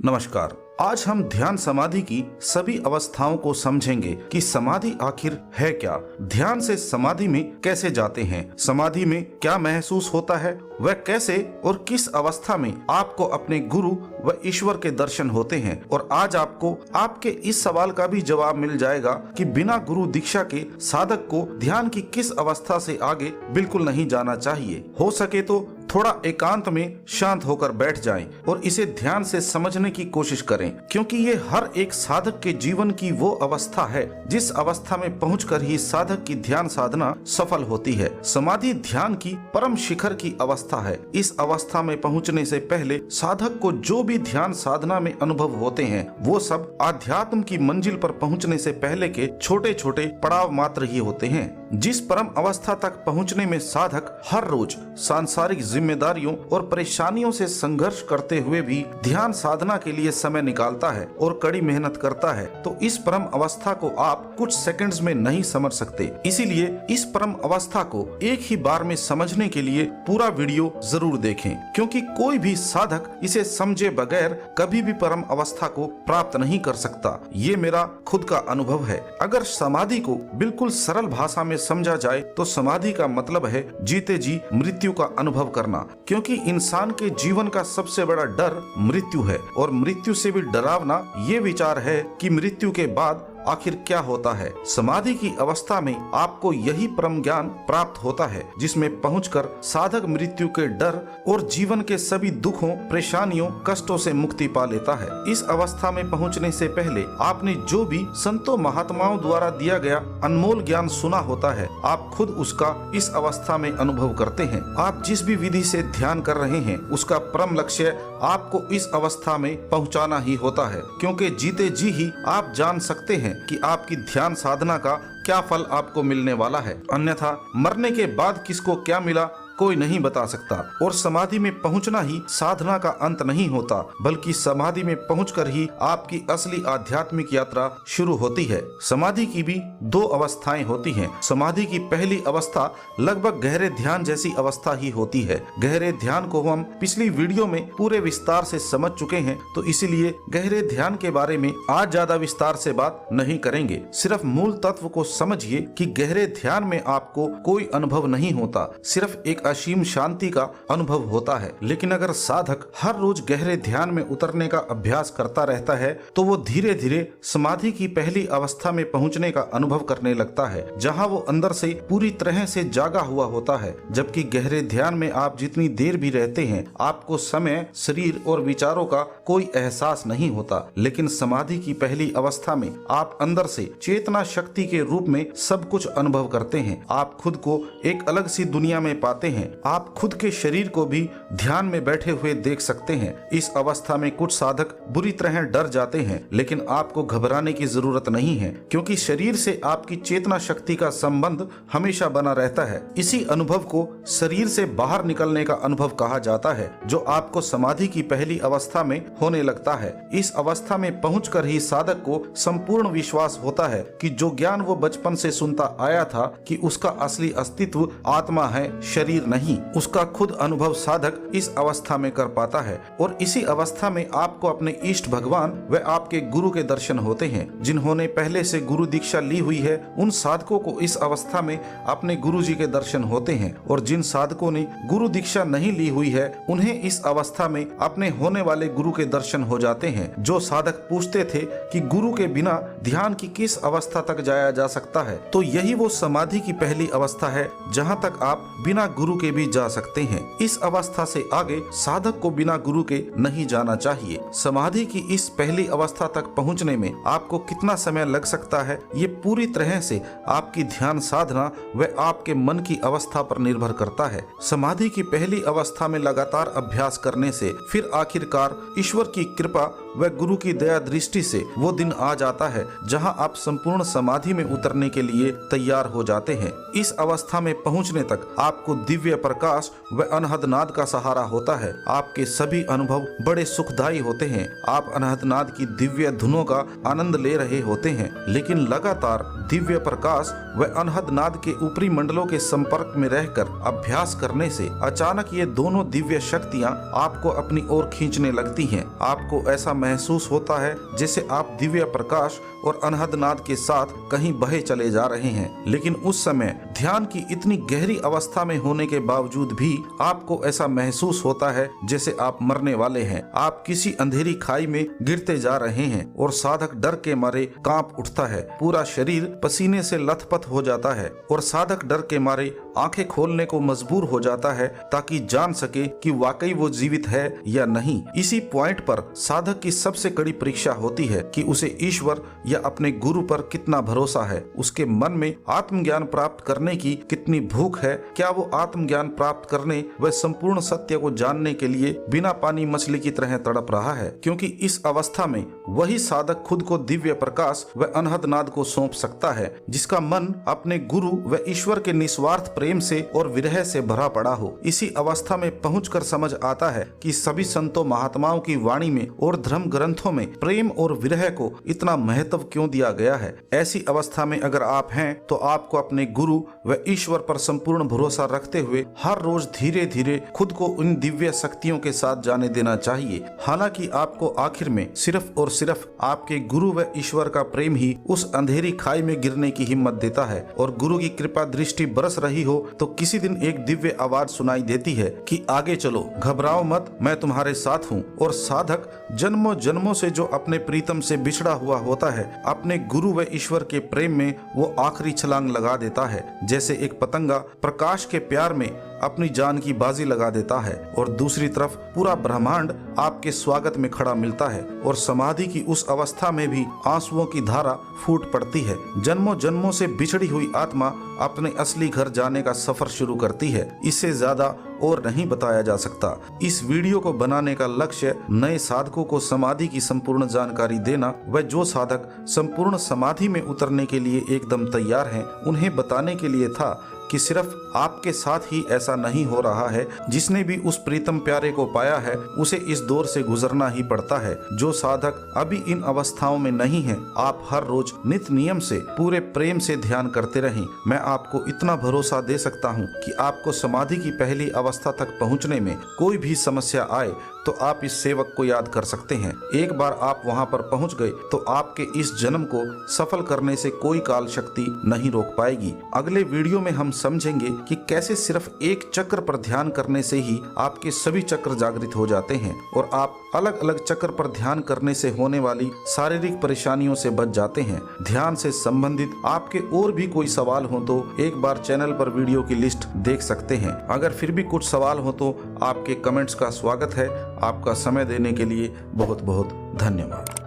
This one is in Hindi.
नमस्कार। आज हम ध्यान समाधि की सभी अवस्थाओं को समझेंगे कि समाधि आखिर है क्या, ध्यान से समाधि में कैसे जाते हैं, समाधि में क्या महसूस होता है, वह कैसे और किस अवस्था में आपको अपने गुरु व ईश्वर के दर्शन होते हैं। और आज आपको आपके इस सवाल का भी जवाब मिल जाएगा कि बिना गुरु दीक्षा के साधक को ध्यान की किस अवस्था से आगे बिल्कुल नहीं जाना चाहिए। हो सके तो थोड़ा एकांत में शांत होकर बैठ जाएं और इसे ध्यान से समझने की कोशिश करें, क्योंकि ये हर एक साधक के जीवन की वो अवस्था है जिस अवस्था में पहुंचकर ही साधक की ध्यान साधना सफल होती है। समाधि ध्यान की परम शिखर की अवस्था है। इस अवस्था में पहुंचने से पहले साधक को जो भी ध्यान साधना में अनुभव होते हैं वो सब आध्यात्म की मंजिल पर पहुंचने से पहले के छोटे छोटे पड़ाव मात्र ही होते हैं। जिस परम अवस्था तक पहुंचने में साधक हर रोज सांसारिक जिम्मेदारियों और परेशानियों से संघर्ष करते हुए भी ध्यान साधना के लिए समय निकालता है और कड़ी मेहनत करता है, तो इस परम अवस्था को आप कुछ सेकंड्स में नहीं समझ सकते। इसीलिए इस परम अवस्था को एक ही बार में समझने के लिए पूरा वीडियो जरूर देखें, क्योंकि कोई भी साधक इसे समझे बगैर कभी भी परम अवस्था को प्राप्त नहीं कर सकता। ये मेरा खुद का अनुभव है। अगर समाधि को बिल्कुल सरल भाषा में समझा जाए तो समाधि का मतलब है जीते जी मृत्यु का अनुभव करना, क्योंकि इंसान के जीवन का सबसे बड़ा डर मृत्यु है और मृत्यु से भी डरावना ये विचार है कि मृत्यु के बाद आखिर क्या होता है। समाधि की अवस्था में आपको यही परम ज्ञान प्राप्त होता है जिसमें पहुंचकर साधक मृत्यु के डर और जीवन के सभी दुखों, परेशानियों, कष्टों से मुक्ति पा लेता है। इस अवस्था में पहुंचने से पहले आपने जो भी संतों महात्माओं द्वारा दिया गया अनमोल ज्ञान सुना होता है, आप खुद उसका इस अवस्था में अनुभव करते हैं। आप जिस भी विधि से ध्यान कर रहे हैं उसका परम लक्ष्य आपको इस अवस्था में पहुंचाना ही होता है, क्योंकि जीते जी ही आप जान सकते हैं कि आपकी ध्यान साधना का क्या फल आपको मिलने वाला है। अन्यथा मरने के बाद किसको क्या मिला कोई नहीं बता सकता। और समाधि में पहुंचना ही साधना का अंत नहीं होता, बल्कि समाधि में पहुंचकर ही आपकी असली आध्यात्मिक यात्रा शुरू होती है। समाधि की भी दो अवस्थाएं होती हैं। समाधि की पहली अवस्था लगभग गहरे ध्यान जैसी अवस्था ही होती है। गहरे ध्यान को हम पिछली वीडियो में पूरे विस्तार से समझ चुके हैं, तो इसीलिए गहरे ध्यान के बारे में आज ज्यादा विस्तार से बात नहीं करेंगे। सिर्फ मूल तत्व को समझिए कि गहरे ध्यान में आपको कोई अनुभव नहीं होता, सिर्फ एक असीम शांति का अनुभव होता है। लेकिन अगर साधक हर रोज गहरे ध्यान में उतरने का अभ्यास करता रहता है तो वो धीरे धीरे समाधि की पहली अवस्था में पहुंचने का अनुभव करने लगता है, जहां वो अंदर से पूरी तरह से जागा हुआ होता है। जबकि गहरे ध्यान में आप जितनी देर भी रहते हैं आपको समय, शरीर और विचारों का कोई एहसास नहीं होता। लेकिन समाधि की पहली अवस्था में आप अंदर से चेतना शक्ति के रूप में सब कुछ अनुभव करते हैं। आप खुद को एक अलग सी दुनिया में पाते हैं। आप खुद के शरीर को भी ध्यान में बैठे हुए देख सकते हैं। इस अवस्था में कुछ साधक बुरी तरह डर जाते हैं, लेकिन आपको घबराने की जरूरत नहीं है, क्योंकि शरीर से आपकी चेतना शक्ति का संबंध हमेशा बना रहता है। इसी अनुभव को शरीर से बाहर निकलने का अनुभव कहा जाता है, जो आपको समाधि की पहली अवस्था में होने लगता है। इस अवस्था में पहुंचकर ही साधक को संपूर्ण विश्वास होता है कि जो ज्ञान वो बचपन से सुनता आया था कि उसका असली अस्तित्व आत्मा है, शरीर नहीं, उसका खुद अनुभव साधक इस अवस्था में कर पाता है। और इसी अवस्था में आपको अपने इष्ट भगवान व आपके गुरु के दर्शन होते हैं। जिन्होंने पहले से गुरु दीक्षा ली हुई है उन साधकों को इस अवस्था में अपने गुरु जी के दर्शन होते हैं, और जिन साधकों ने गुरु दीक्षा नहीं ली हुई है उन्हें इस अवस्था में अपने होने वाले गुरु के दर्शन हो जाते हैं। जो साधक पूछते थे कि गुरु के बिना ध्यान की किस अवस्था तक जाया जा सकता है, तो यही वो समाधि की पहली अवस्था है जहाँ तक आप बिना गुरु के भी जा सकते हैं। इस अवस्था से आगे साधक को बिना गुरु के नहीं जाना चाहिए। समाधि की इस पहली अवस्था तक पहुंचने में आपको कितना समय लग सकता है, ये पूरी तरह से आपकी ध्यान साधना व आपके मन की अवस्था पर निर्भर करता है। समाधि की पहली अवस्था में लगातार अभ्यास करने से फिर आखिरकार ईश्वर की कृपा व गुरु की दया दृष्टि से वो दिन आ जाता है जहां आप संपूर्ण समाधि में उतरने के लिए तैयार हो जाते हैं। इस अवस्था में पहुंचने तक आपको दिव्य प्रकाश व अनहद नाद का सहारा होता है। आपके सभी अनुभव बड़े सुखदायी होते हैं। आप अनहद नाद की दिव्य धुनों का आनंद ले रहे होते हैं, लेकिन लगातार दिव्य प्रकाश व अनहद नाद के ऊपरी मंडलों के संपर्क में रहकर अभ्यास करने से अचानक ये दोनों दिव्य शक्तियाँ आपको अपनी ओर खींचने लगती हैं। आपको ऐसा महसूस होता है जैसे आप दिव्य प्रकाश और अनहद नाद के साथ कहीं बहे चले जा रहे हैं। लेकिन उस समय ध्यान की इतनी गहरी अवस्था में होने के बावजूद भी आपको ऐसा महसूस होता है जैसे आप मरने वाले हैं। आप किसी अंधेरी खाई में गिरते जा रहे हैं और साधक डर के मारे कांप उठता है। पूरा शरीर पसीने से लथपथ हो जाता है और साधक डर के मारे आंखें खोलने को मजबूर हो जाता है ताकि जान सके कि वाकई वो जीवित है या नहीं। इसी पॉइंट पर साधक की सबसे कड़ी परीक्षा होती है कि उसे ईश्वर या अपने गुरु पर कितना भरोसा है। उसके मन में आत्मज्ञान प्राप्त करने की कितनी भूख है। क्या वो आत्मज्ञान प्राप्त करने व संपूर्ण सत्य को जानने के लिए बिना पानी मछली की तरह तड़प रहा है? क्योंकि इस अवस्था में वही साधक खुद को दिव्य प्रकाश व अनहद नाद को सौंप सकता है जिसका मन अपने गुरु व ईश्वर के निस्वार्थ प्रेम से और विरह से भरा पड़ा हो। इसी अवस्था में पहुंचकर समझ आता है कि सभी संतों महात्माओं की वाणी में और धर्म ग्रंथों में प्रेम और विरह को इतना महत्व क्यों दिया गया है। ऐसी अवस्था में अगर आप हैं तो आपको अपने गुरु व ईश्वर पर संपूर्ण भरोसा रखते हुए हर रोज धीरे धीरे खुद को उन दिव्य शक्तियों के साथ जाने देना चाहिए। हालांकि आपको आखिर में सिर्फ और सिर्फ आपके गुरु व ईश्वर का प्रेम ही उस अंधेरी खाई में गिरने की हिम्मत देता है और गुरु की कृपा दृष्टि बरस रही हो तो किसी दिन एक दिव्य आवाज सुनाई देती है कि आगे चलो, घबराओ मत, मैं तुम्हारे साथ हूँ। और साधक जन्मों जन्मों से जो अपने प्रीतम से बिछड़ा हुआ होता है, अपने गुरु व ईश्वर के प्रेम में वो आखिरी छलांग लगा देता है। जैसे एक पतंगा प्रकाश के प्यार में अपनी जान की बाजी लगा देता है और दूसरी तरफ पूरा ब्रह्मांड आपके स्वागत में खड़ा मिलता है और समाधि की उस अवस्था में भी आंसुओं की धारा फूट पड़ती है। जन्मों जन्मों से बिछड़ी हुई आत्मा अपने असली घर जाने का सफर शुरू करती है। इससे ज्यादा और नहीं बताया जा सकता। इस वीडियो को बनाने का लक्ष्य नए साधकों को समाधि की संपूर्ण जानकारी देना व जो साधक संपूर्ण समाधि में उतरने के लिए एकदम तैयार हैं, उन्हें बताने के लिए था कि सिर्फ आपके साथ ही ऐसा नहीं हो रहा है। जिसने भी उस प्रीतम प्यारे को पाया है उसे इस दौर से गुजरना ही पड़ता है। जो साधक अभी इन अवस्थाओं में नहीं है, आप हर रोज नित नियम से पूरे प्रेम से ध्यान करते रहें। मैं आपको इतना भरोसा दे सकता हूँ कि आपको समाधि की पहली अवस्था तक पहुँचने में कोई भी समस्या आए तो आप इस सेवक को याद कर सकते हैं। एक बार आप वहां पर पहुंच गए तो आपके इस जन्म को सफल करने से कोई काल शक्ति नहीं रोक पाएगी। अगले वीडियो में हम समझेंगे कि कैसे सिर्फ एक चक्र पर ध्यान करने से ही आपके सभी चक्र जागृत हो जाते हैं और आप अलग अलग चक्र पर ध्यान करने से होने वाली शारीरिक परेशानियों से बच जाते हैं। ध्यान से संबंधित आपके और भी कोई सवाल हो तो एक बार चैनल पर वीडियो की लिस्ट देख सकते हैं। अगर फिर भी कुछ सवाल हो तो आपके कमेंट्स का स्वागत है। आपका समय देने के लिए बहुत बहुत धन्यवाद।